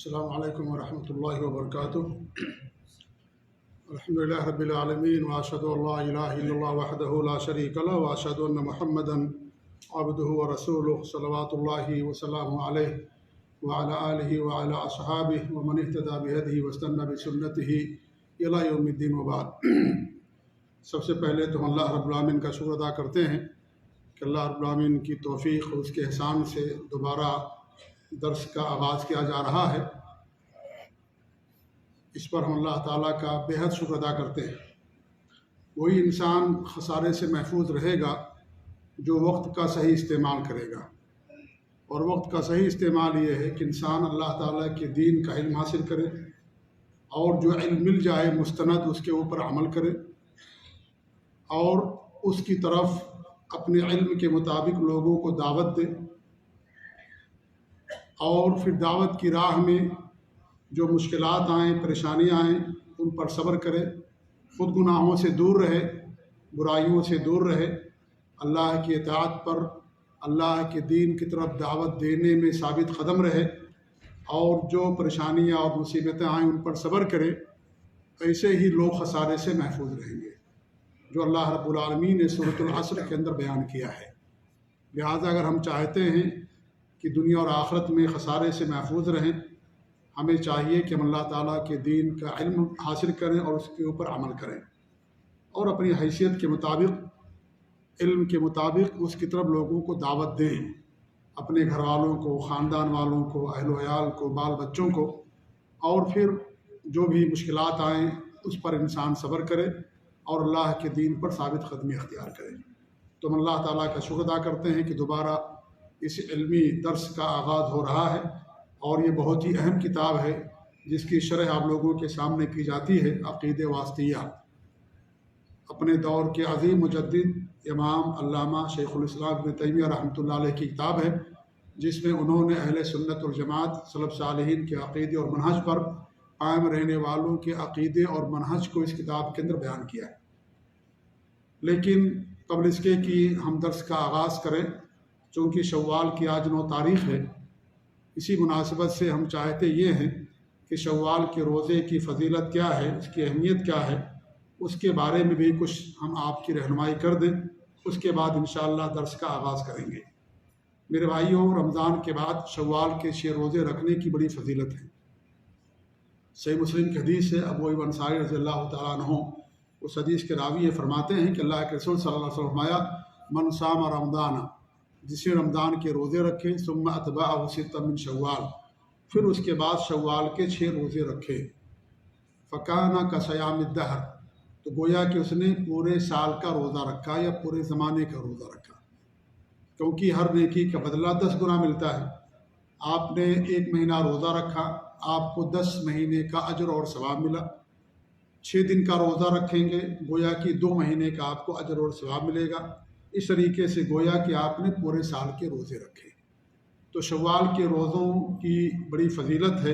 السلام علیکم ورحمۃ اللہ وبرکاتہ۔ الحمدللہ رب العالمین واشہد ان لا الہ الا اللہ وحدہ لا شریک لہ واشہد ان محمدا عبدہ ورسولہ صلوات اللہ وسلامہ علیہ وعلی آلہ وعلی اصحابہ ومن اہتدی بہدیہ واستنى بسنتہ الی یوم الدین وبعد۔ سب سے پہلے تو ہم اللہ رب العالمین کا شکر ادا کرتے ہیں کہ اللہ رب العالمین کی توفیق اور اس کے احسان سے دوبارہ درس کا آغاز کیا جا رہا ہے۔ اس پر ہم اللہ تعالیٰ کا بے حد شکر ادا کرتے ہیں۔ وہی انسان خسارے سے محفوظ رہے گا جو وقت کا صحیح استعمال کرے گا، اور وقت کا صحیح استعمال یہ ہے کہ انسان اللہ تعالیٰ کے دین کا علم حاصل کرے، اور جو علم مل جائے مستند اس کے اوپر عمل کرے، اور اس کی طرف اپنے علم کے مطابق لوگوں کو دعوت دے، اور پھر دعوت کی راہ میں جو مشکلات آئیں، پریشانیاں آئیں، ان پر صبر کرے، خود گناہوں سے دور رہے، برائیوں سے دور رہے، اللہ کی اطاعت پر، اللہ کے دین کی طرف دعوت دینے میں ثابت قدم رہے، اور جو پریشانیاں اور مصیبتیں آئیں ان پر صبر کرے۔ ایسے ہی لوگ خسارے سے محفوظ رہیں گے، جو اللہ رب العالمین نے سورۃ العصر کے اندر بیان کیا ہے۔ لہٰذا اگر ہم چاہتے ہیں کہ دنیا اور آخرت میں خسارے سے محفوظ رہیں، ہمیں چاہیے کہ ہم اللہ تعالیٰ کے دین کا علم حاصل کریں اور اس کے اوپر عمل کریں، اور اپنی حیثیت کے مطابق، علم کے مطابق اس کی طرف لوگوں کو دعوت دیں، اپنے گھر والوں کو، خاندان والوں کو، اہل و عیال کو، بال بچوں کو، اور پھر جو بھی مشکلات آئیں اس پر انسان صبر کرے اور اللہ کے دین پر ثابت قدمی اختیار کرے۔ تو ہم اللہ تعالیٰ کا شکر ادا کرتے ہیں کہ دوبارہ اس علمی درس کا آغاز ہو رہا ہے، اور یہ بہت ہی اہم کتاب ہے جس کی شرح آپ لوگوں کے سامنے کی جاتی ہے۔ عقیدہ واسطیہ اپنے دور کے عظیم مجدد امام علامہ شیخ الاسلام ابن تیمیہ رحمۃ اللہ علیہ کی کتاب ہے، جس میں انہوں نے اہل سنت والجماعت سلف صالحین کے عقیدے اور منہج پر قائم رہنے والوں کے عقیدے اور منہج کو اس کتاب کے اندر بیان کیا ہے۔ لیکن قبل اس کے کہ ہم درس کا آغاز کریں، چونکہ شوال کی آج 9 تاریخ ہے، اسی مناسبت سے ہم چاہتے یہ ہیں کہ شوال کے روزے کی فضیلت کیا ہے، اس کی اہمیت کیا ہے، اس کے بارے میں بھی کچھ ہم آپ کی رہنمائی کر دیں۔ اس کے بعد انشاءاللہ درس کا آغاز کریں گے۔ میرے بھائیوں، رمضان کے بعد شوال کے 6 روزے رکھنے کی بڑی فضیلت ہے۔ صحیح مسلم کی حدیث ہے، ابو ایوب انصاری رضی اللہ تعالیٰ عنہ اس حدیث کے راوی یہ فرماتے ہیں کہ اللہ کے رسول صلی اللہ علیہ وسلم فرمایا، من صام رمضان، جس نے رمضان کے روزے رکھے، ثم اتبعہ ستا من شوال، پھر اس کے بعد شوال کے 6 روزے رکھے، فکان کصیام الدہر، تو گویا کہ اس نے پورے سال کا روزہ رکھا یا پورے زمانے کا روزہ رکھا، کیونکہ ہر نیکی کا بدلہ 10 گنا ملتا ہے۔ آپ نے 1 مہینہ روزہ رکھا، آپ کو 10 مہینے کا اجر اور ثواب ملا۔ 6 دن کا روزہ رکھیں گے، گویا کہ 2 مہینے کا آپ کو اجر اور ثواب ملے گا۔ اس طریقے سے گویا کہ آپ نے پورے سال کے روزے رکھے۔ تو شوال کے روزوں کی بڑی فضیلت ہے،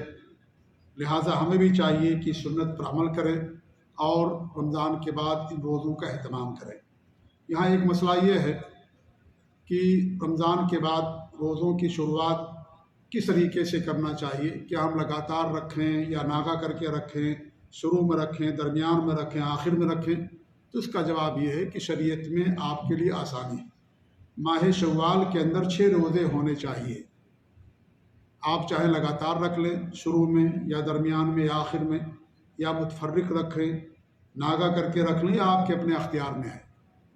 لہٰذا ہمیں بھی چاہیے کہ سنت پر عمل کریں اور رمضان کے بعد ان روزوں کا اہتمام کریں۔ یہاں ایک مسئلہ یہ ہے کہ رمضان کے بعد روزوں کی شروعات کس طریقے سے کرنا چاہیے، کیا ہم لگاتار رکھیں یا ناغہ کر کے رکھیں، شروع میں رکھیں، درمیان میں رکھیں، آخر میں رکھیں؟ تو اس کا جواب یہ ہے کہ شریعت میں آپ کے لیے آسانی ہے۔ ماہ شوال کے اندر 6 روزے ہونے چاہیے۔ آپ چاہے لگاتار رکھ لیں، شروع میں یا درمیان میں یا آخر میں، یا متفرق رکھیں، ناغہ کر کے رکھ لیں، یا آپ کے اپنے اختیار میں ہے۔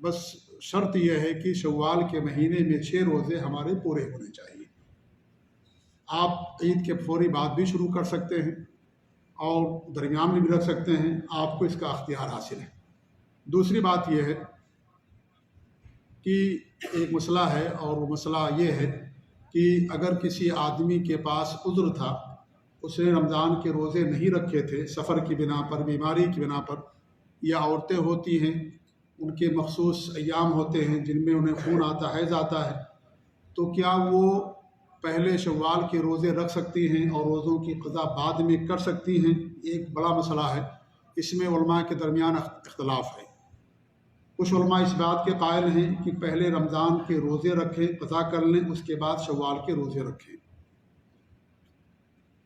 بس شرط یہ ہے کہ شوال کے مہینے میں 6 روزے ہمارے پورے ہونے چاہیے۔ آپ عید کے فوری بعد بھی شروع کر سکتے ہیں اور درمیان میں بھی رکھ سکتے ہیں، آپ کو اس کا اختیار حاصل ہے۔ دوسری بات یہ ہے کہ ایک مسئلہ ہے، اور وہ مسئلہ یہ ہے کہ اگر کسی آدمی کے پاس عذر تھا، اس نے رمضان کے روزے نہیں رکھے تھے، سفر کی بنا پر، بیماری کی بنا پر، یا عورتیں ہوتی ہیں ان کے مخصوص ایام ہوتے ہیں جن میں انہیں خون آتا ہے، حیض آتا ہے، تو کیا وہ پہلے شوال کے روزے رکھ سکتی ہیں اور روزوں کی قضا بعد میں کر سکتی ہیں؟ ایک بڑا مسئلہ ہے، اس میں علماء کے درمیان اختلاف ہے۔ کچھ علماء اس بات کے قائل ہیں کہ پہلے رمضان کے روزے رکھیں، قضا کر لیں، اس کے بعد شوال کے روزے رکھیں۔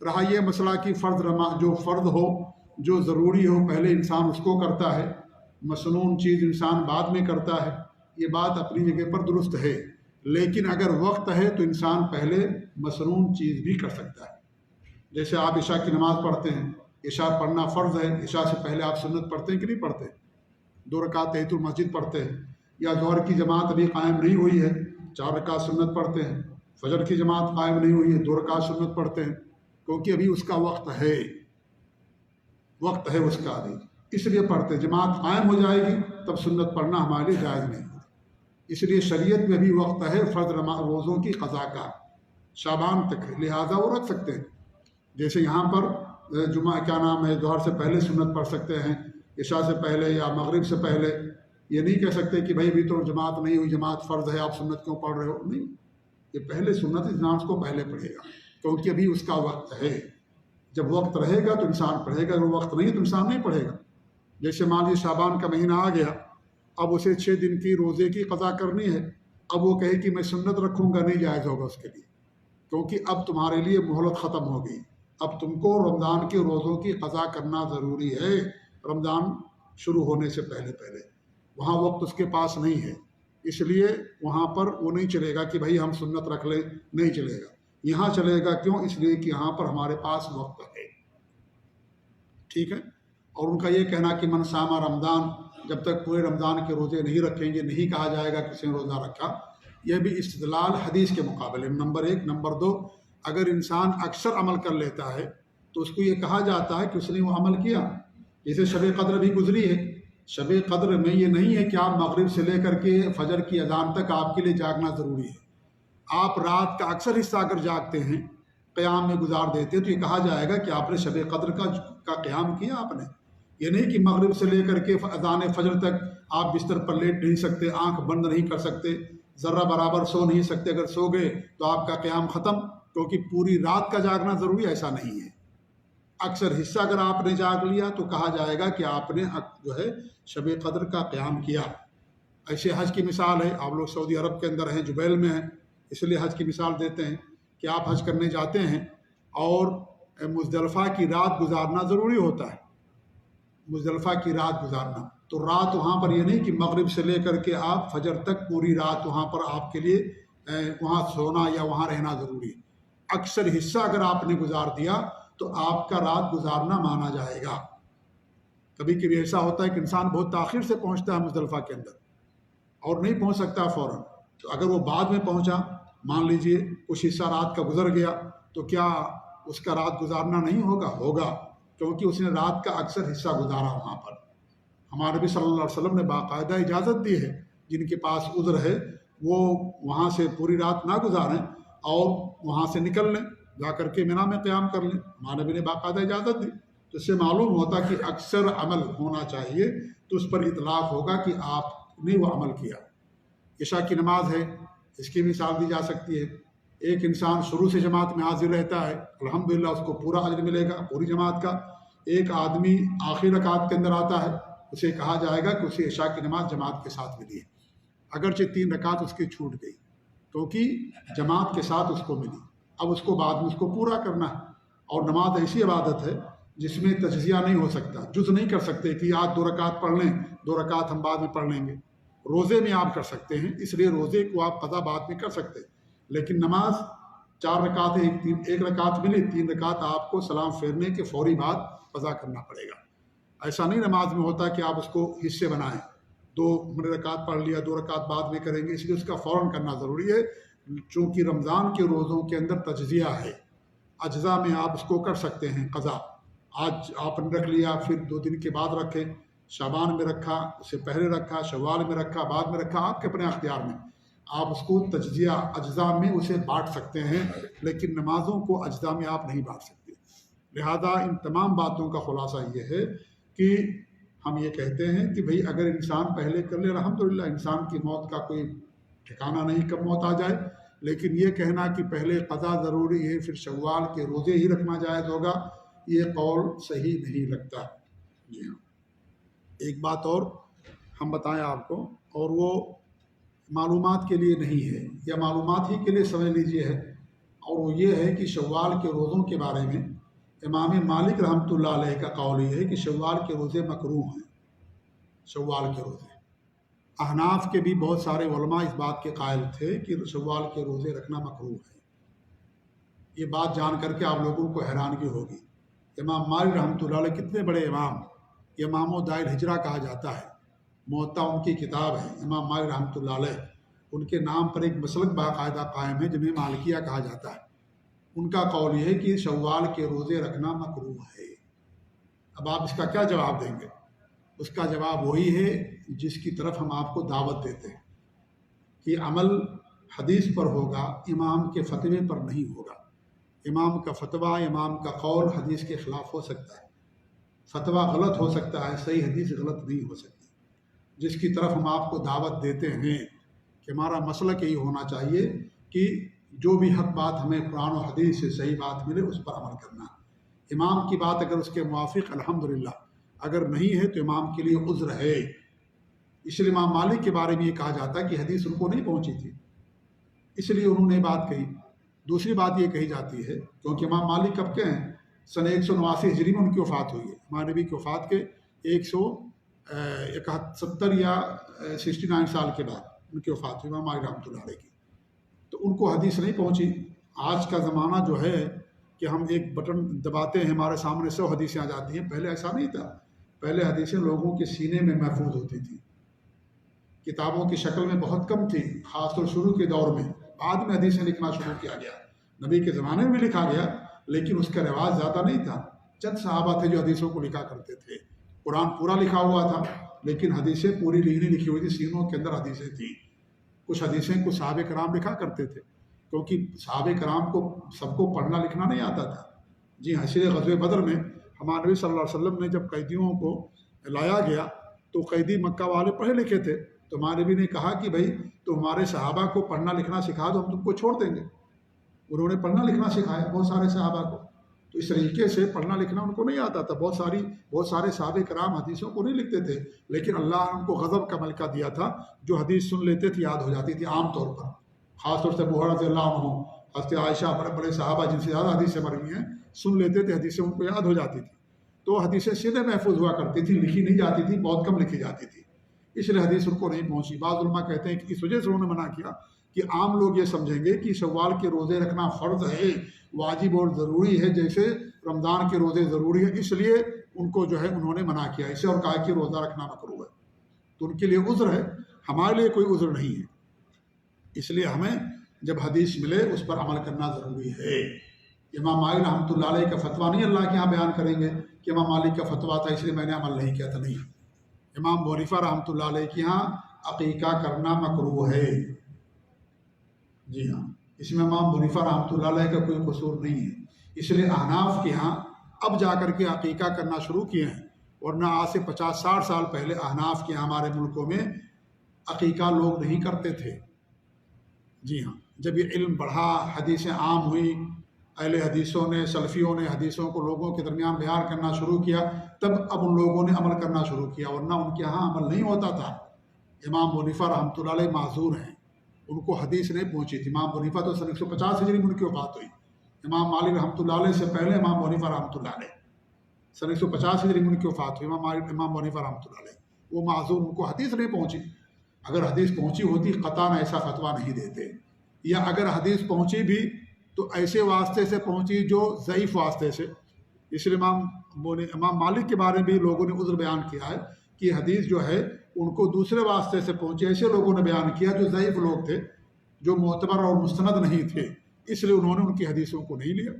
رہا یہ مسئلہ کہ جو فرض ہو، جو ضروری ہو، پہلے انسان اس کو کرتا ہے، مسنون چیز انسان بعد میں کرتا ہے، یہ بات اپنی جگہ پر درست ہے، لیکن اگر وقت ہے تو انسان پہلے مسنون چیز بھی کر سکتا ہے۔ جیسے آپ عشاء کی نماز پڑھتے ہیں، عشاء پڑھنا فرض ہے، عشاء سے پہلے آپ سنت پڑھتے ہیں کہ نہیں پڑھتے؟ 2 رکعت تحیۃ المسجد پڑھتے ہیں، یا ظہر کی جماعت ابھی قائم نہیں ہوئی ہے، 4 رکعت سنت پڑھتے ہیں، فجر کی جماعت قائم نہیں ہوئی ہے، 2 رکعت سنت پڑھتے ہیں، کیونکہ ابھی اس کا وقت ہے، وقت ہے اس کا ابھی، اس لیے پڑھتے ہیں۔ جماعت قائم ہو جائے گی تب سنت پڑھنا ہمارے لیے جائز نہیں ہوگی۔ اس لیے شریعت میں بھی وقت ہے فرض روزوں کی قضا کا، شعبان تک ہے، لہٰذا وہ رکھ سکتے ہیں۔ جیسے یہاں پر جمعہ کیا نام ہے، ظہر سے پہلے سنت پڑھ سکتے ہیں، عشاء سے پہلے یا مغرب سے پہلے، یہ نہیں کہہ سکتے کہ بھائی ابھی تو جماعت نہیں ہوئی، جماعت فرض ہے، آپ سنت کیوں پڑھ رہے ہو؟ نہیں، یہ پہلے سنت انسان کو پہلے پڑھے گا، کیونکہ ابھی اس کا وقت ہے۔ جب وقت رہے گا تو انسان پڑھے گا، اگر وقت نہیں تو انسان نہیں پڑھے گا۔ جیسے مان لیجیے شعبان کا مہینہ آ گیا، اب اسے 6 دن کی روزے کی قضا کرنی ہے، اب وہ کہے کہ میں سنت رکھوں گا، نہیں جائز ہوگا اس کے لیے، کیونکہ اب تمہارے لیے مہلت ختم ہو گئی، اب تم کو رمضان کے روزوں کی قضا کرنا ضروری ہے، رمضان شروع ہونے سے پہلے پہلے، وہاں وقت اس کے پاس نہیں ہے، اس لیے وہاں پر وہ نہیں چلے گا کہ بھائی ہم سنت رکھ لیں، نہیں چلے گا۔ یہاں چلے گا، کیوں؟ اس لیے کہ یہاں پر ہمارے پاس وقت ہے، ٹھیک ہے۔ اور ان کا یہ کہنا کہ من صام رمضان، جب تک پورے رمضان کے روزے نہیں رکھیں گے نہیں کہا جائے گا کسی نے روزہ رکھا، یہ بھی استدلال حدیث کے مقابلے میں نمبر 1۔ نمبر 2، اگر انسان اکثر عمل کر لیتا ہے تو اس کو یہ کہا جاتا ہے کہ اس نے وہ عمل کیا۔ جیسے شب قدر بھی گزری ہے، شب قدر میں یہ نہیں ہے کہ آپ مغرب سے لے کر کے فجر کی اذان تک آپ کے لیے جاگنا ضروری ہے، آپ رات کا اکثر حصہ اگر جاگتے ہیں، قیام میں گزار دیتے ہیں، تو یہ کہا جائے گا کہ آپ نے شب قدر کا قیام کیا۔ آپ نے یہ نہیں کہ مغرب سے لے کر کے اذان فجر تک آپ بستر پر لیٹ نہیں سکتے، آنکھ بند نہیں کر سکتے، ذرہ برابر سو نہیں سکتے، اگر سو گئے تو آپ کا قیام ختم، کیونکہ پوری رات کا جاگنا ضروری، ایسا نہیں ہے۔ اکثر حصہ اگر آپ نے جاگ لیا تو کہا جائے گا کہ آپ نے جو ہے شب قدر کا قیام کیا۔ ایسے حج کی مثال ہے، آپ لوگ سعودی عرب کے اندر ہیں، جبیل میں ہیں، اس لیے حج کی مثال دیتے ہیں کہ آپ حج کرنے جاتے ہیں اور مزدلفہ کی رات گزارنا ضروری ہوتا ہے، مزدلفہ کی رات گزارنا، تو رات وہاں پر یہ نہیں کہ مغرب سے لے کر کے آپ فجر تک پوری رات وہاں پر آپ کے لیے وہاں سونا یا وہاں رہنا ضروری ہے۔ اکثر حصہ اگر آپ نے گزار دیا تو آپ کا رات گزارنا مانا جائے گا۔ کبھی کبھی ایسا ہوتا ہے کہ انسان بہت تاخیر سے پہنچتا ہے مزدلفہ کے اندر اور نہیں پہنچ سکتا فوراً، تو اگر وہ بعد میں پہنچا، مان لیجئے کچھ حصہ رات کا گزر گیا، تو کیا اس کا رات گزارنا نہیں ہوگا؟ ہوگا، کیونکہ اس نے رات کا اکثر حصہ گزارا وہاں پر۔ ہمارے نبی صلی اللہ علیہ وسلم نے باقاعدہ اجازت دی ہے، جن کے پاس عذر ہے وہ وہاں سے پوری رات نہ گزاریں اور وہاں سے نکل لیں، جا کر کے مینا میں قیام کر لیں، ہمارے نبی نے باقاعدہ اجازت دی۔ تو اس سے معلوم ہوتا کہ اکثر عمل ہونا چاہیے، تو اس پر اطلاق ہوگا کہ آپ نے وہ عمل کیا۔ عشاء کی نماز ہے، اس کی مثال دی جا سکتی ہے۔ ایک انسان شروع سے جماعت میں حاضر رہتا ہے، الحمدللہ اس کو پورا اجر ملے گا پوری جماعت کا۔ ایک آدمی آخری رکعت کے اندر آتا ہے، اسے کہا جائے گا کہ اسے عشاء کی نماز جماعت کے ساتھ ملی ہے، اگرچہ 3 رکعت اس کی چھوٹ گئی، کیونکہ جماعت کے ساتھ اس کو ملی، اب اس کو بعد میں اس کو پورا کرنا ہے۔ اور نماز ایسی عبادت ہے جس میں تجزیہ نہیں ہو سکتا، جز نہیں کر سکتے کہ آج 2 رکعت پڑھ لیں، 2 رکعت ہم بعد میں پڑھ لیں گے۔ روزے میں آپ کر سکتے ہیں، اس لیے روزے کو آپ قضا بعد میں کر سکتے ہیں، لیکن نماز 4 رکعت ہے، ایک رکعت ملی، 3 رکعت آپ کو سلام پھیرنے کے فوری بعد قضا کرنا پڑے گا۔ ایسا نہیں نماز میں ہوتا کہ آپ اس کو حصے بنائیں، 2 رکعت پڑھ لیا، 2 رکعت بعد میں کریں گے، اس لیے اس کا فوراً کرنا ضروری ہے، چونکہ رمضان کے روزوں کے اندر تجزیہ ہے، اجزاء میں آپ اس کو کر سکتے ہیں قضا۔ آج آپ نے رکھ لیا، پھر 2 دن کے بعد رکھیں، شعبان میں رکھا، اس سے پہلے رکھا، شوال میں رکھا، بعد میں رکھا، آپ کے اپنے اختیار میں، آپ اس کو تجزیہ اجزاء میں اسے بانٹ سکتے ہیں، لیکن نمازوں کو اجزاء میں آپ نہیں بانٹ سکتے۔ لہذا ان تمام باتوں کا خلاصہ یہ ہے کہ ہم یہ کہتے ہیں کہ بھئی اگر انسان پہلے کر لے، الحمدللہ، انسان کی موت کا کوئی ٹھکانہ نہیں کب موت آ جائے، لیکن یہ کہنا کہ پہلے قضا ضروری ہے پھر شوال کے روزے ہی رکھنا جائز ہوگا، یہ قول صحیح نہیں لگتا۔ جی ہاں، ایک بات اور ہم بتائیں آپ کو، اور وہ معلومات کے لیے نہیں ہے، یا معلومات ہی کے لیے سمجھ لیجیے ہے، اور وہ یہ ہے کہ شوال کے روزوں کے بارے میں امام مالک رحمۃ اللہ علیہ کا قول یہ ہے کہ شوال کے روزے مکروہ ہیں، شوال کے روزے۔ احناف کے بھی بہت سارے علماء اس بات کے قائل تھے کہ شوال کے روزے رکھنا مکروہ ہے۔ یہ بات جان کر کے آپ لوگوں کو حیرانگی ہوگی، امام مالک رحمۃ اللہ علیہ کتنے بڑے امام، امام دار الہجرہ کہا جاتا ہے، موطا ان کی کتاب ہے۔ امام مالک رحمۃ اللہ علیہ، ان کے نام پر ایک مسلک باقاعدہ قائم ہے جنہیں مالکیہ کہا جاتا ہے۔ ان کا قول یہ ہے کہ شوال کے روزے رکھنا مکروہ ہے۔ اب آپ اس کا کیا جواب دیں گے؟ اس کا جواب وہی ہے جس کی طرف ہم آپ کو دعوت دیتے ہیں کہ عمل حدیث پر ہوگا، امام کے فتوے پر نہیں ہوگا۔ امام کا فتویٰ، امام کا قول حدیث کے خلاف ہو سکتا ہے، فتویٰ غلط ہو سکتا ہے، صحیح حدیث غلط نہیں ہو سکتی۔ جس کی طرف ہم آپ کو دعوت دیتے ہیں کہ ہمارا مسلک یہی ہونا چاہیے کہ جو بھی حق بات ہمیں قرآن و حدیث سے صحیح بات ملے اس پر عمل کرنا۔ امام کی بات اگر اس کے موافق الحمدللہ، اگر نہیں ہے تو امام کے لیے عذر ہے۔ اس لیے امام مالک کے بارے میں یہ کہا جاتا ہے کہ حدیث ان کو نہیں پہنچی تھی، اس لیے انہوں نے بات کہی۔ دوسری بات یہ کہی جاتی ہے کیونکہ امام مالک کب کے ہیں؟ سن 189 ہجری میں ان کی وفات ہوئی ہے، ہمارے نبی کی وفات کے 170 یا 69 سال کے بعد ان کی وفات ہوئی امام مالک رحمۃ اللہ علیہ کی، تو ان کو حدیث نہیں پہنچی۔ آج کا زمانہ جو ہے کہ ہم ایک بٹن دباتے ہیں ہمارے سامنے 100 حدیثیں آ جاتی ہیں، پہلے ایسا نہیں تھا۔ پہلے حدیثیں لوگوں کے سینے میں محفوظ ہوتی تھیں، کتابوں کی شکل میں بہت کم تھی، خاص طور شروع کے دور میں۔ بعد میں حدیثیں لکھنا شروع کیا گیا، نبی کے زمانے میں بھی لکھا گیا لیکن اس کا رواج زیادہ نہیں تھا۔ چند صحابہ تھے جو حدیثوں کو لکھا کرتے تھے، قرآن پورا لکھا ہوا تھا لیکن حدیثیں پوری نہیں لکھی ہوئی تھی، سینوں کے اندر حدیثیں تھیں۔ کچھ حدیثیں کچھ صحابہ کرام لکھا کرتے تھے کیونکہ صحابہ کرام کو سب کو پڑھنا لکھنا نہیں آتا تھا۔ جی ہاں، اس لیے غزوہ بدر میں ہمارے نبی صلی اللہ علیہ وسلم نے جب قیدیوں کو لایا گیا تو قیدی مکہ والے پڑھے لکھے تھے، تو ہمارے نبی نے کہا کہ بھائی تو ہمارے صحابہ کو پڑھنا لکھنا سکھا دو، ہم تم کو چھوڑ دیں گے۔ انہوں نے پڑھنا لکھنا سکھایا بہت سارے صحابہ کو، تو اس طریقے سے پڑھنا لکھنا ان کو نہیں آتا تھا۔ بہت سارے صحابہ کرام حدیثوں کو نہیں لکھتے تھے، لیکن اللہ نے ان کو غضب کا ملکہ دیا تھا، جو حدیث سن لیتے تھے یاد ہو جاتی تھی عام طور پر۔ خاص طور سے ابو ہریرہ رضی اللہ عنہ، حضرت عائشہ، بڑے بڑے صحابہ جن سے زیادہ حدیثیں مروی ہیں، سن لیتے تھے، حدیثیں ان کو یاد ہو جاتی تھی، تو حدیثیں سیدھے محفوظ ہوا کرتی تھی، لکھی نہیں جاتی تھی، بہت کم لکھی جاتی تھی، اس لیے حدیث ان کو نہیں پہنچی۔ بعض علماء کہتے ہیں کہ اس وجہ سے انہوں نے منع کیا کہ عام لوگ یہ سمجھیں گے کہ شوال کے روزے رکھنا فرض ہے، واجب اور ضروری ہے، جیسے رمضان کے روزے ضروری ہے، اس لیے ان کو جو ہے انہوں نے منع کیا اسے اور کہا کہ روزہ رکھنا مکروہ ہے۔ تو ان کے لیے عذر ہے، ہمارے لیے کوئی عذر نہیں ہے، اس لیے ہمیں جب حدیث ملے اس پر عمل کرنا ضروری ہے۔ امام مالک رحمۃ اللہ علیہ کا فتویٰ نہیں اللہ کے یہاں بیان کریں گے کہ امام مالک کا فتویٰ تھا اس لیے میں نے عمل نہیں کیا تھا، نہیں۔ امام ابو حنیفہ رحمۃ اللہ علیہ کے یہاں عقیقہ کرنا مکروہ ہے، جی ہاں، اس میں امام ابو حنیفہ رحمۃ اللہ علیہ کا کوئی قصور نہیں ہے۔ اس لیے احناف کے ہاں اب جا کر کے عقیقہ کرنا شروع کیے ہیں، ورنہ آج سے 50-60 سال پہلے احناف کے ہمارے ملکوں میں عقیقہ لوگ نہیں کرتے تھے۔ جی ہاں، جب یہ علم بڑھا، حدیثیں عام ہوئی، اہل حدیثوں نے، سلفیوں نے حدیثوں کو لوگوں کے درمیان بیان کرنا شروع کیا، تب اب ان لوگوں نے عمل کرنا شروع کیا، ورنہ ان کے ہاں عمل نہیں ہوتا تھا۔ امام ابو حنیفہ رحمۃ اللہ علیہ معذور ہیں، ان کو حدیث نہیں پہنچی تھی۔ امام ابو حنیفہ تو سن 150 ہجری میں ان کی وفات ہوئی، امام مالک رحمۃ اللہ علیہ سے پہلے امام ابو حنیفہ رحمۃ اللہ علیہ، سن 150 ہجری میں ان کی وفات ہوئی امام ابو حنیفہ رحمۃ اللہ علیہ، وہ معذور، ان کو حدیث نہیں پہنچی۔ اگر حدیث پہنچی ہوتی قطعاً ایسا فتویٰ نہیں دیتے، یا اگر حدیث پہنچی بھی تو ایسے واسطے سے پہنچی جو ضعیف واسطے سے۔ اس لیے امام مالک کے بارے میں بھی لوگوں نے عذر بیان کیا ہے کہ حدیث جو ہے ان کو دوسرے واسطے سے پہنچی، ایسے لوگوں نے بیان کیا جو ضعیف لوگ تھے، جو معتبر اور مستند نہیں تھے، اس لیے انہوں نے ان کی حدیثوں کو نہیں لیا۔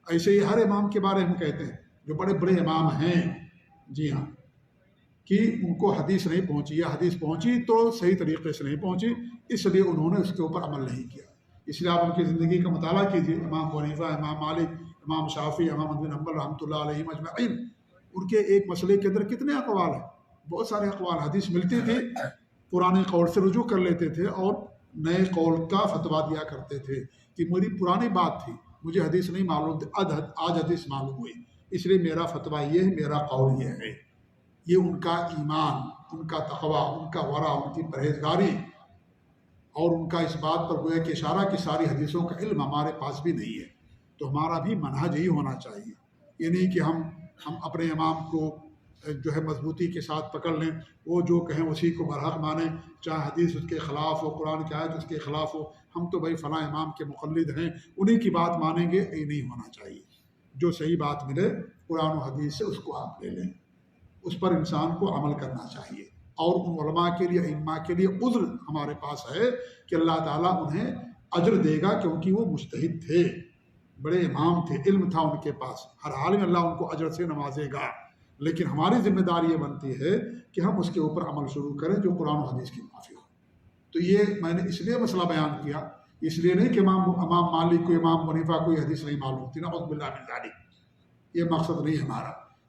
ایسے ہی ہر امام کے بارے میں کہتے ہیں جو بڑے بڑے امام ہیں، جی ہاں، کہ ان کو حدیث نہیں پہنچی، یا حدیث پہنچی تو صحیح طریقے سے نہیں پہنچی، اس لیے انہوں نے اس کے اوپر عمل نہیں کیا۔ اس لیے آپ ان کی زندگی کا مطالعہ کیجیے، امام ابو حنیفہ، امام مالک، امام شافعی، امام احمد بن حنبل رحمۃ اللہ علیہ اجمعین، ان کے ایک مسئلے کے اندر کتنے اقوال ہیں، بہت سارے اقوال، حدیث ملتی تھی، پرانے قول سے رجوع کر لیتے تھے اور نئے قول کا فتویٰ دیا کرتے تھے کہ میری پرانی بات تھی، مجھے حدیث نہیں معلوم تھی، آج حدیث معلوم ہوئی، اس لیے میرا فتویٰ یہ ہے، میرا قول یہ ہے۔ یہ ان کا ایمان، ان کا تقویٰ، ان کا ورع، ان کی پرہیزگاری، اور ان کا اس بات پر گویا کہ اشارہ کہ ساری حدیثوں کا علم ہمارے پاس بھی نہیں ہے. تو ہمارا بھی منہج یہی ہونا چاہیے. یہ نہیں کہ ہم اپنے امام کو جو ہے مضبوطی کے ساتھ پکڑ لیں، وہ جو کہیں اسی کو برحق مانیں، چاہے حدیث اس کے خلاف ہو، قرآن کی آیت اس کے خلاف ہو، ہم تو بھائی فلاں امام کے مقلد ہیں، انہی کی بات مانیں گے. یہ نہیں ہونا چاہیے. جو صحیح بات ملے قرآن و حدیث سے اس کو آپ لے لیں، اس پر انسان کو عمل کرنا چاہیے. اور ان علماء کے لیے، ائمہ کے لیے عذر ہمارے پاس ہے کہ اللہ تعالیٰ انہیں اجر دے گا، کیونکہ وہ مجتہد تھے، بڑے امام تھے، علم تھا ان کے پاس. ہر حال میں اللہ ان کو اجر سے نوازے گا. لیکن ہماری ذمہ داری یہ بنتی ہے کہ ہم اس کے اوپر عمل شروع کریں جو قرآن و حدیث کی موافق ہو. تو یہ میں نے اس لیے مسئلہ بیان کیا، اس لیے نہیں کہ امام مالک کو، امام حنیفہ کو یہ حدیث نہیں معلوم تھی، نعوذ باللہ من ذالک. یہ مقصد نہیں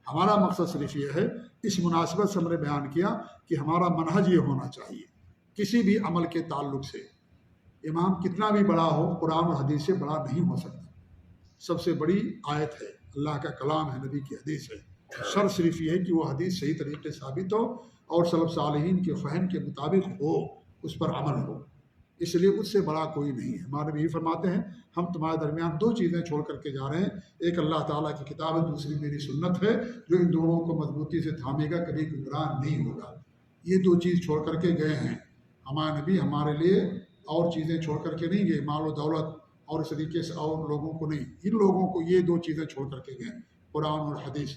ہمارا مقصد صرف یہ ہے، اس مناسبت سے ہم نے بیان کیا کہ ہمارا منہج یہ ہونا چاہیے کسی بھی عمل کے تعلق سے. امام کتنا بھی بڑا ہو، قرآن و حدیث سے بڑا نہیں ہو سکتا. سب سے بڑی آیت ہے، اللہ کا کلام ہے، نبی کی حدیث ہے. شرط صرف یہ ہے کہ وہ حدیث صحیح طریقے سے ثابت ہو اور سلف صالحین کے فہم کے مطابق ہو، اس پر عمل ہو. اس لیے اس سے بڑا کوئی نہیں ہے. ہمارے بھی فرماتے ہیں ہم تمہارے درمیان دو چیزیں چھوڑ کر کے جا رہے ہیں، ایک اللہ تعالیٰ کی کتاب ہے، دوسری میری سنت ہے. جو ان دونوں کو مضبوطی سے تھامے گا کبھی گمراہ نہیں ہوگا. یہ دو چیز چھوڑ کر کے گئے ہیں ہمارے نبی. ہمارے لیے اور چیزیں چھوڑ کر کے نہیں گئے، مال و دولت اور اس طریقے سے اور لوگوں کو نہیں. ان لوگوں کو یہ دو چیزیں چھوڑ کر کے گئے، قرآن اور حدیث.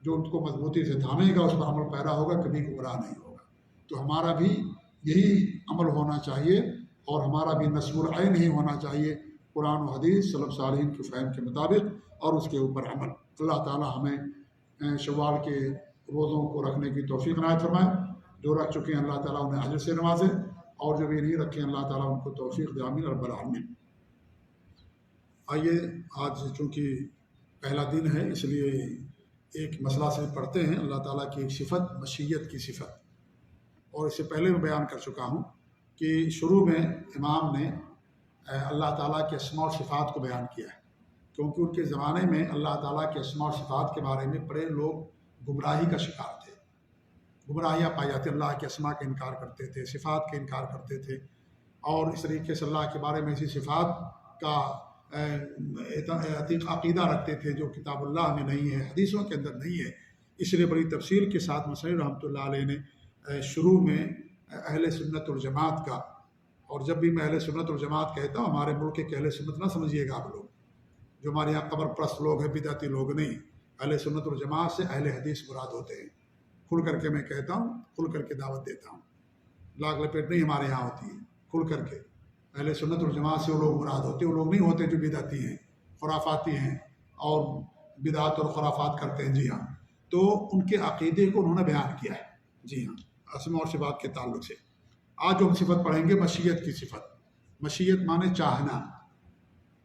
جو ان کو مضبوطی سے تھامے گا، اس پر عمل پیرا ہوگا، کبھی گمراہ نہیں ہوگا. تو ہمارا بھی یہی عمل ہونا چاہیے، اور ہمارا بھی نصب العین نہیں ہونا چاہیے، قرآن و حدیث سلف صالحین کے فہم کے مطابق اور اس کے اوپر عمل. اللہ تعالی ہمیں شوال کے روزوں کو رکھنے کی توفیق عنایت فرمائے. جو رکھ چکے ہیں اللہ تعالیٰ انہیں اجر سے نوازے، اور جو بھی نہیں رکھے اللہ تعالیٰ ان کو توفیق دے. آمین رب العالمین. آئیے آج چونکہ پہلا دن ہے، اس لیے ایک مسئلہ سے پڑھتے ہیں. اللہ تعالیٰ کی ایک صفت، مشیت کی صفت. اور اس سے پہلے میں بیان کر چکا ہوں کہ شروع میں امام نے اللہ تعالیٰ کے اسماء اور صفات کو بیان کیا ہے، کیونکہ ان کے زمانے میں اللہ تعالیٰ کے اسماء اور صفات کے بارے میں بڑے لوگ گمراہی کا شکار تھے. گمراہیاں پائی جاتی، اللہ کے اسماء کا انکار کرتے تھے، صفات کا انکار کرتے تھے، اور اس طریقے سے اللہ کے بارے میں ایسی صفات کا عقیدہ رکھتے تھے جو کتاب اللہ میں نہیں ہے، حدیثوں کے اندر نہیں ہے. اس لیے بڑی تفصیل کے ساتھ مصنف رحمۃ اللہ علیہ نے شروع میں اہل سنت والجماعت کا، اور جب بھی میں اہل سنت والجماعت کہتا ہوں، ہمارے ملک کے اہل سنت نہ سمجھیے گا آپ لوگ، جو ہمارے یہاں قبر پرست لوگ ہیں، بدعتی لوگ نہیں. اہل سنت والجماعت سے اہل حدیث مراد ہوتے ہیں. کھل کر کے میں کہتا ہوں، کھل کر کے دعوت دیتا ہوں. لاگ لپیٹ نہیں ہمارے یہاں ہوتی ہے، کھل کر کے. اہل سنت والجماعت سے وہ لوگ مراد ہوتے ہیں، وہ لوگ نہیں ہوتے جو بدعتی ہیں، خرافاتی ہیں اور بدعت اور خرافات کرتے ہیں. جی ہاں، تو ان کے عقیدے کو انہوں نے بیان کیا ہے. جی ہاں، اسماء اور صفات کے تعلق سے آج جو ہم صفت پڑھیں گے، مشیت کی صفت. مشیت مانے چاہنا،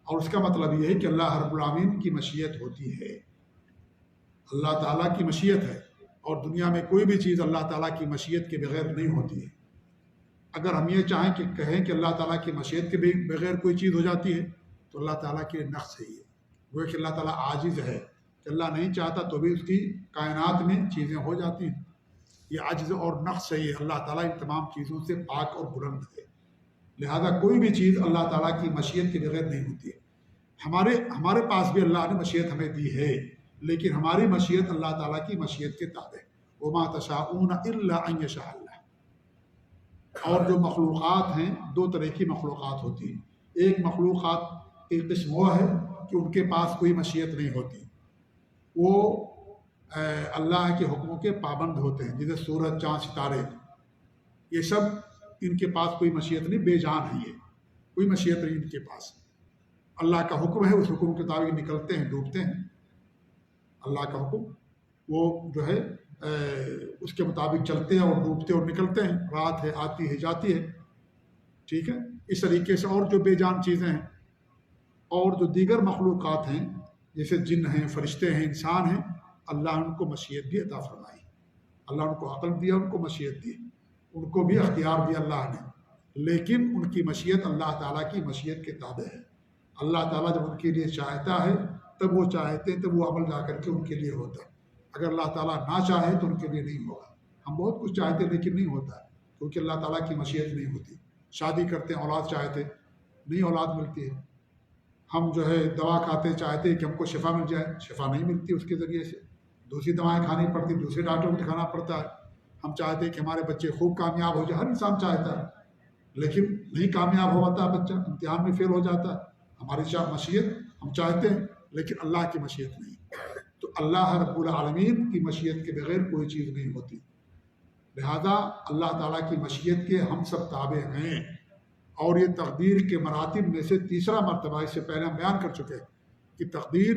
اور اس کا مطلب یہ ہے کہ اللہ رب العالمین کی مشیت ہوتی ہے. اللہ تعالیٰ کی مشیت ہے، اور دنیا میں کوئی بھی چیز اللہ تعالیٰ کی مشیت کے بغیر نہیں ہوتی ہے. اگر ہم یہ چاہیں کہ کہیں کہ اللہ تعالیٰ کی مشیت کے بغیر کوئی چیز ہو جاتی ہے، تو اللہ تعالیٰ کے نقص ہے. یہ وہ کہ اللہ تعالیٰ عاجز ہے، کہ اللہ نہیں چاہتا تو بھی اس کی کائنات میں چیزیں ہو جاتی ہیں. یہ عجز اور نقص ہے. یہ اللہ تعالیٰ ان تمام چیزوں سے پاک اور بلند ہے. لہذا کوئی بھی چیز اللہ تعالیٰ کی مشیت کے بغیر نہیں ہوتی ہے. ہمارے پاس بھی اللہ نے مشیت ہمیں دی ہے، لیکن ہماری مشیت اللہ تعالیٰ کی مشیت کے تابع ہے. وَمَا تَشَاءُونَ إِلَّا أَن يَشَاءَ اللَّهُ. اور جو مخلوقات ہیں، دو طرح کی مخلوقات ہوتی ہیں. ایک مخلوقات ایک قسم وہ ہے کہ ان کے پاس کوئی مشیت نہیں ہوتی، وہ اللہ کے حکموں کے پابند ہوتے ہیں، جیسے سورج، چاند، ستارے. یہ سب ان کے پاس کوئی مشیت نہیں، بے جان ہے. یہ کوئی مشیت نہیں ان کے پاس. اللہ کا حکم ہے، اس حکم کے مطابق نکلتے ہیں، ڈوبتے ہیں. اللہ کا حکم وہ جو ہے اس کے مطابق چلتے ہیں اور ڈوبتے اور نکلتے ہیں. رات ہے، آتی ہے، جاتی ہے. ٹھیک ہے. اس طریقے سے اور جو بے جان چیزیں ہیں اور جو دیگر مخلوقات ہیں، جیسے جن ہیں، فرشتے ہیں، انسان ہیں، اللہ ان کو مشیت بھی عطا فرمائی. اللہ ان کو عقل دیا، ان کو مشیت دی، ان کو بھی اختیار دیا اللہ نے. لیکن ان کی مشیت اللہ تعالیٰ کی مشیت کے تابع ہے. اللہ تعالیٰ جب ان کے لیے چاہتا ہے تب وہ چاہتے ہیں، تب وہ عمل جا کر کے ان کے لیے ہوتا ہے. اگر اللہ تعالیٰ نہ چاہے تو ان کے لیے نہیں ہوگا. ہم بہت کچھ چاہتے ہیں لیکن نہیں ہوتا ہے، کیونکہ اللہ تعالیٰ کی مشیت نہیں ہوتی. شادی کرتے ہیں اولاد چاہتے نہیں اولاد ملتی ہے، ہم جو ہے دوا کھاتے چاہتے کہ ہم کو شفا مل جائے، شفا نہیں ملتی اس کے ذریعے سے، دوسری دوائیں کھانی پڑتی، دوسرے ڈاکٹروں کو دکھانا پڑتا ہے۔ ہم چاہتے ہیں کہ ہمارے بچے خوب کامیاب ہو جائے، ہر انسان چاہتا ہے، لیکن نہیں کامیاب ہو پاتا بچہ، امتحان میں فیل ہو جاتا ہے۔ ہماری مشیت ہم چاہتے ہیں لیکن اللہ کی مشیت نہیں، تو اللہ رب العالمین کی مشیت کے بغیر کوئی چیز نہیں ہوتی، لہذا اللہ تعالیٰ کی مشیت کے ہم سب تابع ہیں۔ اور یہ تقدیر کے مراتب میں سے تیسرا مرتبہ، اس سے پہلے ہم بیان کر چکے کہ تقدیر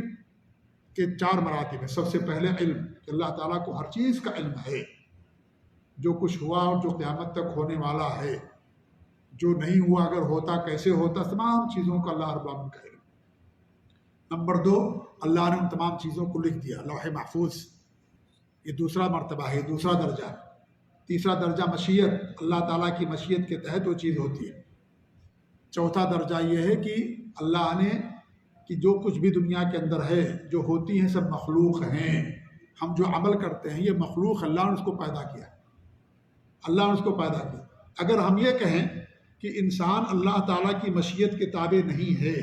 کے 4 مراتب ہیں۔ سب سے پہلے علم، کہ اللہ تعالیٰ کو ہر چیز کا علم ہے، جو کچھ ہوا اور جو قیامت تک ہونے والا ہے، جو نہیں ہوا اگر ہوتا کیسے ہوتا، تمام چیزوں کا اللہ رب العالمین کا علم۔ نمبر 2، اللہ نے ان تمام چیزوں کو لکھ دیا لوح محفوظ، یہ دوسرا مرتبہ ہے، دوسرا درجہ۔ تیسرا درجہ مشیت، اللہ تعالیٰ کی مشیت کے تحت وہ چیز ہوتی ہے۔ چوتھا درجہ یہ ہے کہ اللہ نے کہ جو کچھ بھی دنیا کے اندر ہے، جو ہوتی ہیں سب مخلوق ہیں، ہم جو عمل کرتے ہیں یہ مخلوق، اللہ نے اس کو پیدا کیا، اللہ نے اس کو پیدا کیا۔ اگر ہم یہ کہیں کہ انسان اللہ تعالیٰ کی مشیت کے تابع نہیں ہے،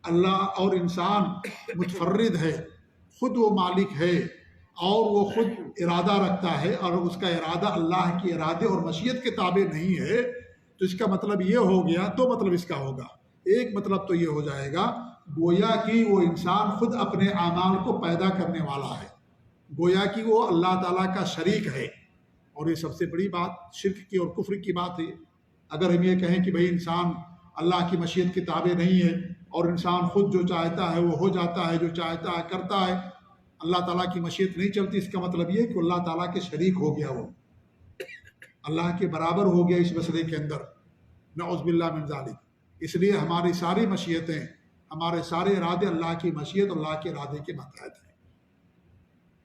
اللہ اور انسان متفرد ہے، خود وہ مالک ہے اور وہ خود ارادہ رکھتا ہے اور اس کا ارادہ اللہ کی ارادے اور مشیت کے تابع نہیں ہے، تو اس کا مطلب یہ ہو گیا، 2 مطلب اس کا ہوگا۔ ایک مطلب تو یہ ہو جائے گا گویا کہ وہ انسان خود اپنے اعمال کو پیدا کرنے والا ہے، گویا کہ وہ اللہ تعالیٰ کا شریک ہے، اور یہ سب سے بڑی بات شرک کی اور کفر کی بات ہے۔ اگر ہم یہ کہیں کہ بھئی انسان اللہ کی مشیت کے تابع نہیں ہے اور انسان خود جو چاہتا ہے وہ ہو جاتا ہے، جو چاہتا ہے کرتا ہے، اللہ تعالیٰ کی مشیت نہیں چلتی، اس کا مطلب یہ کہ اللہ تعالیٰ کے شریک ہو گیا، وہ اللہ کے برابر ہو گیا اس مسئلے کے اندر، نعوذ باللہ من ذالک۔ اس لیے ہماری ساری مشیتیں، ہمارے سارے ارادے اللہ کی مشیت، اللہ کے ارادے کے ماتحت ہیں۔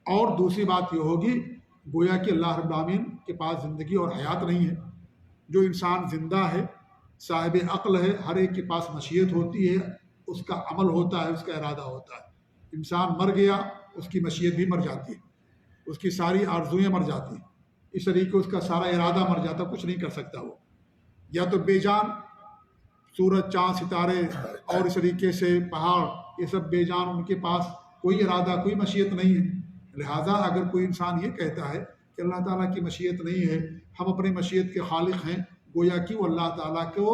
اور دوسری بات یہ ہوگی گویا کہ اللہ رب العالمین کے پاس زندگی اور حیات نہیں ہے، جو انسان زندہ ہے، صاحب عقل ہے، ہر ایک کے پاس مشیت ہوتی ہے، اس کا عمل ہوتا ہے، اس کا ارادہ ہوتا ہے۔ انسان مر گیا، اس کی مشیت بھی مر جاتی ہے، اس کی ساری آرزوئیں مر جاتی ہیں، اس طریقے اس کا سارا ارادہ مر جاتا، کچھ نہیں کر سکتا وہ، یا تو بے جان، سورج چاند ستارے اور اس طریقے سے پہاڑ، یہ سب بے جان، ان کے پاس کوئی ارادہ، کوئی مشیت نہیں ہے۔ لہٰذا اگر کوئی انسان یہ کہتا ہے کہ اللہ تعالیٰ کی مشیت نہیں ہے، ہم اپنی مشیت کے خالق ہیں، گویا کہ وہ اللہ تعالیٰ کو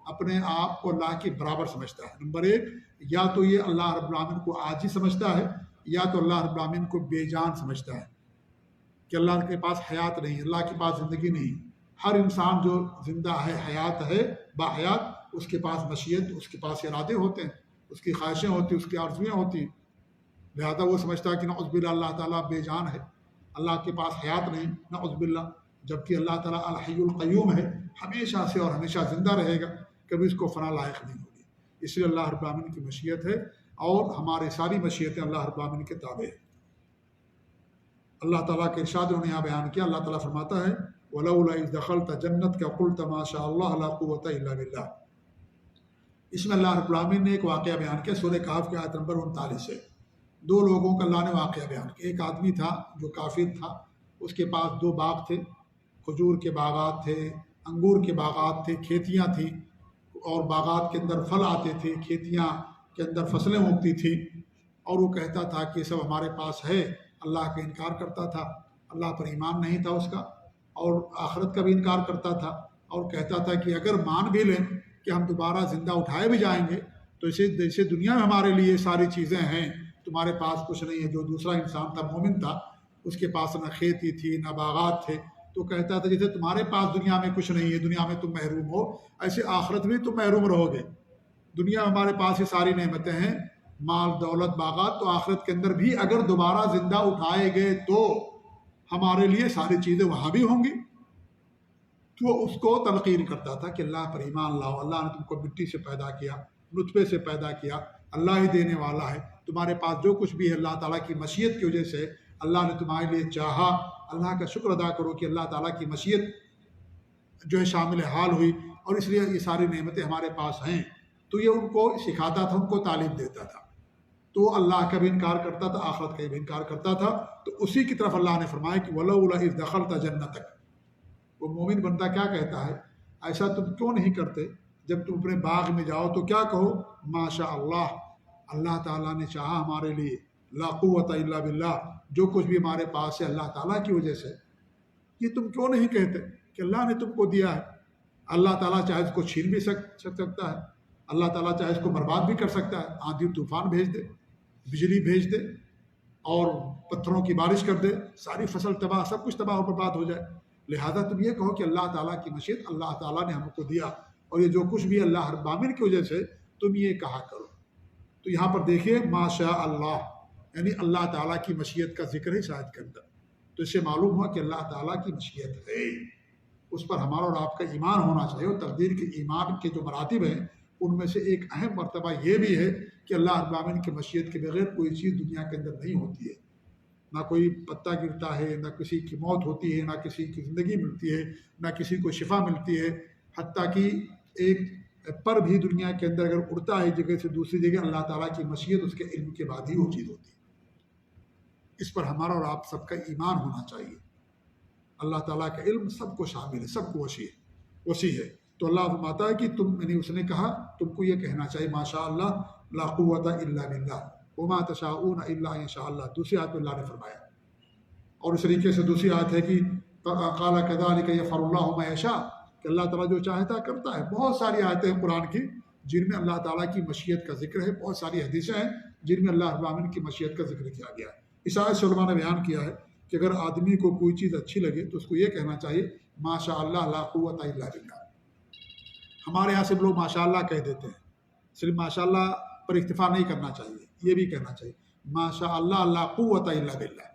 اپنے آپ کو اللہ کے برابر سمجھتا ہے۔ نمبر 1، یا تو یہ اللہ رب العالمین کو عاجز سمجھتا ہے، یا تو اللہ رب العالمین کو بے جان سمجھتا ہے، کہ اللہ کے پاس حیات نہیں، اللہ کے پاس زندگی نہیں۔ ہر انسان جو زندہ ہے، حیات ہے، باحیات، اس کے پاس مشیت، اس کے پاس ارادے ہوتے ہیں، اس کی خواہشیں ہوتی ہیں، اس کی آرزویں ہوتی ہیں۔ لہذا وہ سمجھتا ہے کہ نعوذ باللہ اللہ تعالیٰ بے جان ہے، اللہ کے پاس حیات نہیں، نعوذ باللہ، جبکہ اللہ تعالیٰ الحی القیوم ہے، ہمیشہ سے اور ہمیشہ زندہ رہے گا، کبھی اس کو فنا لائق نہیں ہوگی۔ اس لیے اللہ رب العالمین کی مشیت ہے، اور ہماری ساری مشیتیں اللہ رب العالمین کے تابع ہیں۔ اللہ تعالیٰ کے ارشاد انہوں نے یہاں بیان کیا، اللہ تعالیٰ فرماتا ہے وَلَوْلَا إِذْ دَخَلْتَ جَنَّتَكَ قُلْتَ مَا شَاءَ اللَّهُ لَا قُوَّةَ إِلَّا بِاللَّهِ۔ اس میں اللہ رب العالمین نے ایک واقعہ بیان کیا، سورہ کہف کی آیت نمبر 39 سے۔ 2 لوگوں کا اللہ نے واقعہ بیان کیا۔ ایک آدمی تھا جو کافر تھا، اس کے پاس 2 باغ تھے، کھجور کے باغات تھے، انگور کے باغات تھے، کھیتیاں تھیں، اور باغات کے اندر پھل آتے تھے، کھیتیاں کے اندر فصلیں اگتی تھیں، اور وہ کہتا تھا کہ یہ سب ہمارے پاس ہے، اللہ کا انکار کرتا تھا، اللہ پر ایمان نہیں تھا اس کا، اور آخرت کا بھی انکار کرتا تھا، اور کہتا تھا کہ اگر مان بھی لیں کہ ہم دوبارہ زندہ اٹھائے بھی جائیں گے تو جیسے دنیا میں ہمارے لیے ساری چیزیں ہیں، تمہارے پاس کچھ نہیں ہے۔ جو دوسرا انسان تھا، مومن تھا، اس کے پاس نہ کھیتی تھی نہ باغات تھے، تو کہتا تھا جیسے تمہارے پاس دنیا میں کچھ نہیں ہے، دنیا میں تم محروم ہو، ایسے آخرت میں تم محروم رہو گے۔ دنیا میں ہمارے پاس یہ ساری نعمتیں ہیں، مال دولت باغات، تو آخرت کے اندر بھی اگر دوبارہ زندہ اٹھائے گئے تو ہمارے لیے ساری چیزیں وہاں بھی ہوں گی۔ تو وہ اس کو تلقین کرتا تھا کہ اللہ پر ایمان لاؤ، اللہ نے تم کو مٹی سے پیدا کیا، نطفے سے پیدا کیا، اللہ ہی دینے والا ہے، تمہارے پاس جو کچھ بھی ہے اللہ تعالیٰ کی مشیت کی وجہ سے اللہ نے تمہارے لیے چاہا، اللہ کا شکر ادا کرو کہ اللہ تعالیٰ کی مشیت جو ہے شامل حال ہوئی، اور اس لیے یہ ساری نعمتیں ہمارے پاس ہیں۔ تو یہ ان کو سکھاتا تھا، ان کو تعلیم دیتا تھا۔ تو اللہ کا بھی انکار کرتا تھا، آخرت کا بھی انکار کرتا تھا۔ تو اسی کی طرف اللہ نے فرمایا کہ وَلَوْلَا إِذْ دَخَلْتَ جَنَّتَكَ، وہ مومن بندہ کیا کہتا ہے؟ ایسا تم کیوں نہیں کرتے؟ جب تم اپنے باغ میں جاؤ تو کیا کہو؟ ماشاء اللہ، اللہ تعالیٰ نے چاہا ہمارے لیے، لا قوت الا باللہ، جو کچھ بھی ہمارے پاس ہے اللہ تعالیٰ کی وجہ سے۔ یہ تم کیوں نہیں کہتے کہ اللہ نے تم کو دیا ہے؟ اللہ تعالیٰ چاہے اس کو چھین بھی سکتا ہے، اللہ تعالیٰ چاہے اس کو برباد بھی کر سکتا ہے، آندھی طوفان بھیج دے، بجلی بھیج دے اور پتھروں کی بارش کر دے، ساری فصل تباہ، سب کچھ تباہ و برباد ہو جائے۔ لہذا تم یہ کہو کہ اللہ تعالیٰ کی مشیت، اللہ تعالیٰ نے ہم کو دیا، اور یہ جو کچھ بھی اللہ رب العالمین کی وجہ سے، تم یہ کہا کرو۔ تو یہاں پر دیکھیے ماشاء اللہ، یعنی اللہ تعالیٰ کی مشیت کا ذکر ہے اس آیت کے اندر۔ تو اس سے معلوم ہوا کہ اللہ تعالیٰ کی مشیت ہے، اس پر ہمارا اور آپ کا ایمان ہونا چاہیے۔ اور تقدیر کے ایمان کے جو مراتب ہیں ان میں سے ایک اہم مرتبہ یہ بھی ہے کہ اللہ رب العالمین کی مشیت کے بغیر کوئی چیز دنیا کے اندر نہیں ہوتی ہے، نہ کوئی پتا گرتا ہے، نہ کسی کی موت ہوتی ہے، نہ کسی کی زندگی ملتی ہے، نہ کسی کو شفا ملتی ہے، حتیٰ کہ ایک پر بھی دنیا کے اندر اگر اڑتا ہے ایک جگہ سے دوسری جگہ، اللہ تعالیٰ کی مشیت اس کے علم کے بعد ہی وہ چیز ہوتی ہے۔ اس پر ہمارا اور آپ سب کا ایمان ہونا چاہیے۔ اللہ تعالیٰ کا علم سب کو شامل ہے، سب کو وسیع ہے۔ تو اللہ فرماتا ہے کہ اس نے کہا تم کو یہ کہنا چاہیے ماشاء اللہ لا قوت الا باللہ وما تشاءون الا ان شاء اللہ۔ دوسری آیت میں اللہ نے فرمایا، اور اس طریقے سے دوسری آیت ہے کہ قال كذلك يفعل الله ما يشاء، کہ اللہ تعالیٰ جو چاہتا ہے کرتا ہے۔ بہت ساری آیتیں ہیں قرآن کی جن میں اللہ تعالیٰ کی مشیت کا ذکر ہے، بہت ساری حدیثیں ہیں جن میں اللہ رب العالمین کی مشیت کا ذکر کیا گیا ہے۔ اس آیت سے علماء نے بیان کیا ہے کہ اگر آدمی کو کوئی چیز اچھی لگے تو اس کو یہ کہنا چاہیے ماشاء اللہ لا قوت الا باللہ۔ ہمارے یہاں سے لوگ ماشاء اللہ کہہ دیتے ہیں، صرف ماشاء اللہ پر اکتفا نہیں کرنا چاہیے، یہ بھی کہنا چاہیے ماشاء اللہ لا قوت الا باللہ۔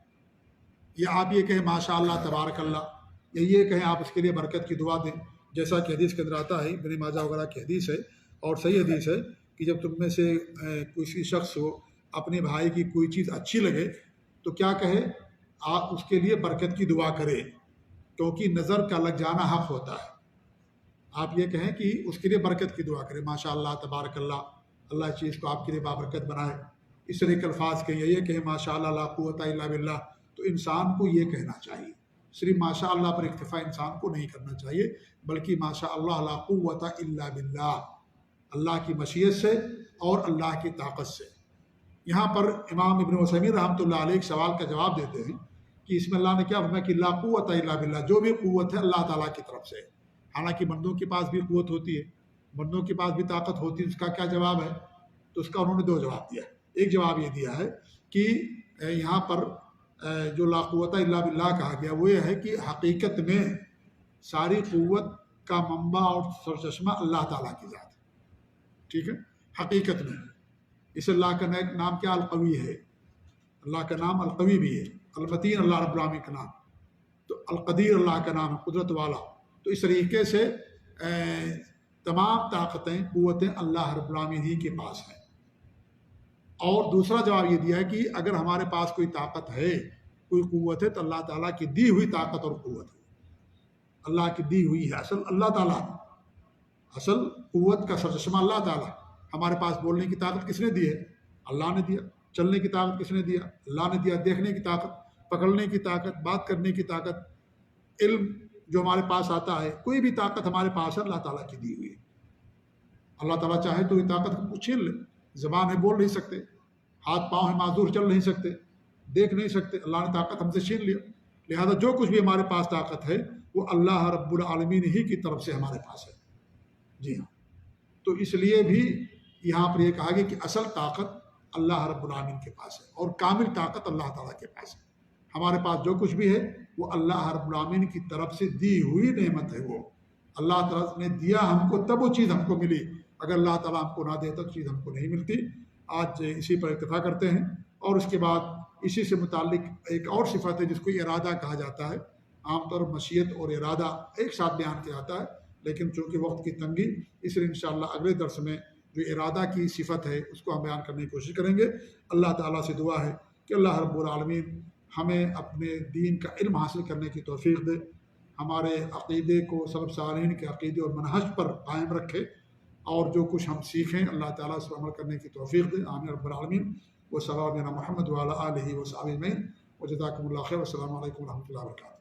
یا آپ یہ کہیں ماشاء اللہ تبارک اللہ، یا یہ کہیں آپ اس کے لیے برکت کی دعا دیں، جیسا کہ حدیث کے اندر آتا ہے، ابن ماجہ وغیرہ کی حدیث ہے اور صحیح حدیث ہے کہ جب تم میں سے کسی شخص کو اپنے بھائی کی کوئی چیز اچھی لگے تو کیا کہے؟ آپ اس کے لیے برکت کی دعا کرے، کیونکہ نظر کا لگ جانا حق ہوتا ہے۔ آپ یہ کہیں کہ اس کے لیے برکت کی دعا کرے، ماشاء اللہ تبارک اللہ، اللہ چیز کو آپ کے لیے بابرکت بنائے۔ اس طرح کے الفاظ کہیں، یہ کہیں ماشاء اللہ لا قوت الا باللہ، تو انسان کو یہ کہنا چاہیے۔ صرف ماشاء اللہ پر اکتفا انسان کو نہیں کرنا چاہیے، بلکہ ماشاء اللہ لا قوت الا باللہ، اللہ کی مشیت سے اور اللہ کی طاقت سے۔ یہاں پر امام ابن عثیمین رحمۃ اللہ علیہ ایک سوال کا جواب دیتے ہیں کہ اس میں اللہ نے کیا فرمایا کہ لا قوت الا باللہ، جو بھی قوت ہے اللہ تعالیٰ کی طرف سے۔ حالانکہ بندوں کے پاس بھی قوت ہوتی ہے، بندوں کے پاس بھی طاقت ہوتی ہے، اس کا کیا جواب ہے؟ تو اس کا انہوں نے دو جواب دیا۔ ایک جواب یہ دیا ہے کہ یہاں پر جو لا قوت الا باللہ کہا گیا وہ یہ ہے کہ حقیقت میں ساری قوت کا منبع اور سرچشمہ اللہ تعالیٰ کی ذات ہے، ٹھیک ہے؟ حقیقت میں اس اللہ کا نام کیا؟ القوی ہے، اللہ کا نام القوی بھی ہے، المتین اللہ رب العالمین کا نام، تو القدیر اللہ کا نام ہے، قدرت والا۔ تو اس طریقے سے تمام طاقتیں، قوتیں اللہ رب العالمین ہی کے پاس ہیں۔ اور دوسرا جواب یہ دیا ہے کہ اگر ہمارے پاس کوئی طاقت ہے، کوئی قوت ہے، تو اللہ تعالیٰ کی دی ہوئی طاقت اور قوت ہے، اللہ کی دی ہوئی ہے، اصل اللہ تعالیٰ، اصل قوت کا سرچشمہ اللہ تعالیٰ۔ ہمارے پاس بولنے کی طاقت کس نے دی ہے؟ اللہ نے دیا۔ چلنے کی طاقت کس نے دیا؟ اللہ نے دیا۔ دیکھنے کی طاقت، پکڑنے کی طاقت، بات کرنے کی طاقت، علم جو ہمارے پاس آتا ہے، کوئی بھی طاقت ہمارے پاس ہے اللہ تعالیٰ کی دی ہوئی ہے۔ اللہ تعالیٰ چاہے تو یہ طاقت ہم کو چھین لے، زبان ہے بول نہیں سکتے، ہاتھ پاؤں ہے معذور چل نہیں سکتے، دیکھ نہیں سکتے، اللہ نے طاقت ہم سے چھین لیا۔ لہذا جو کچھ بھی ہمارے پاس طاقت ہے وہ اللہ رب العالمین ہی کی طرف سے ہمارے پاس ہے۔ جی ہاں، تو اس لیے بھی یہاں پر یہ کہا گیا کہ اصل طاقت اللہ رب العالمین کے پاس ہے اور کامل طاقت اللہ تعالیٰ کے پاس ہے۔ ہمارے پاس جو کچھ بھی ہے وہ اللہ رب العالمین کی طرف سے دی ہوئی نعمت ہے، وہ اللہ تعالیٰ نے دیا ہم کو تب وہ چیز ہم کو ملی، اگر اللہ تعالیٰ ہم کو نہ دیتا تو چیز ہم کو نہیں ملتی۔ آج اسی پر اتفاق کرتے ہیں، اور اس کے بعد اسی سے متعلق ایک اور صفت ہے جس کو ارادہ کہا جاتا ہے۔ عام طور پر مشیت اور ارادہ ایک ساتھ بیان کیا جاتا ہے، لیکن چونکہ وقت کی تنگی، اس لیے انشاءاللہ اگلے درس میں جو ارادہ کی صفت ہے اس کو ہم بیان کرنے کی کوشش کریں گے۔ اللہ تعالیٰ سے دعا ہے کہ اللہ رب العالمین ہمیں اپنے دین کا علم حاصل کرنے کی توفیق دے، ہمارے عقیدے کو سلف صالحین کے عقیدے اور منہج پر قائم رکھے، اور جو کچھ ہم سیکھیں اللہ تعالیٰ اس پر عمل کرنے کی توفیق دے، آمین رب العالمین۔ و صلی اللہ علیہ محمد وعلی آلہ و صحبہ اجمعین، و جزاکم اللہ خیر، والسلام علیکم و رحمۃ اللہ وبرکاتہ۔